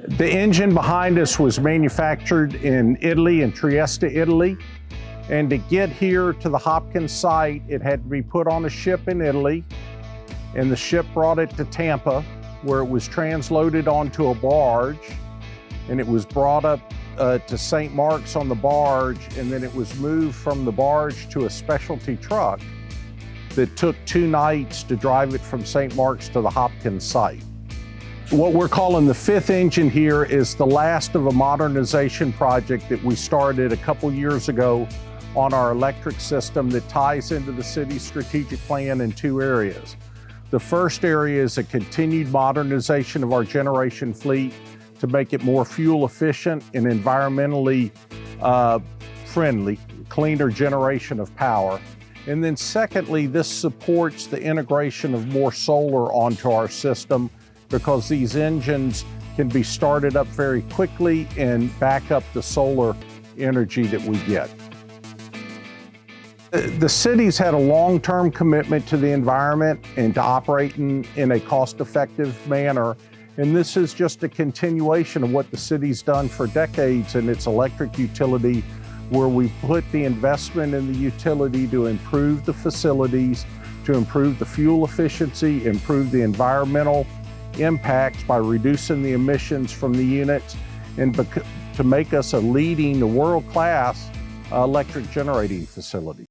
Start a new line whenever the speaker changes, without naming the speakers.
The engine behind us was manufactured in Italy, in Trieste, Italy. And to get here to the Hopkins site, it had to be put on a ship in Italy. And the ship brought it to Tampa, where it was transloaded onto a barge. And it was brought up to St. Mark's on the barge. And then it was moved from the barge to a specialty truck that took 2 nights to drive it from St. Mark's to the Hopkins site. What we're calling the 5th engine here is the last of a modernization project that we started a couple years ago on our electric system that ties into the city's strategic plan in 2 areas. The first area is a continued modernization of our generation fleet to make it more fuel efficient and environmentally friendly, cleaner generation of power. And then secondly, this supports the integration of more solar onto our system, because these engines can be started up very quickly and back up the solar energy that we get. The city's had a long-term commitment to the environment and to operating in a cost-effective manner. And this is just a continuation of what the city's done for decades in its electric utility, where we put the investment in the utility to improve the facilities, to improve the fuel efficiency, improve the environmental impacts by reducing the emissions from the units, and to make us a leading, world-class electric generating facility.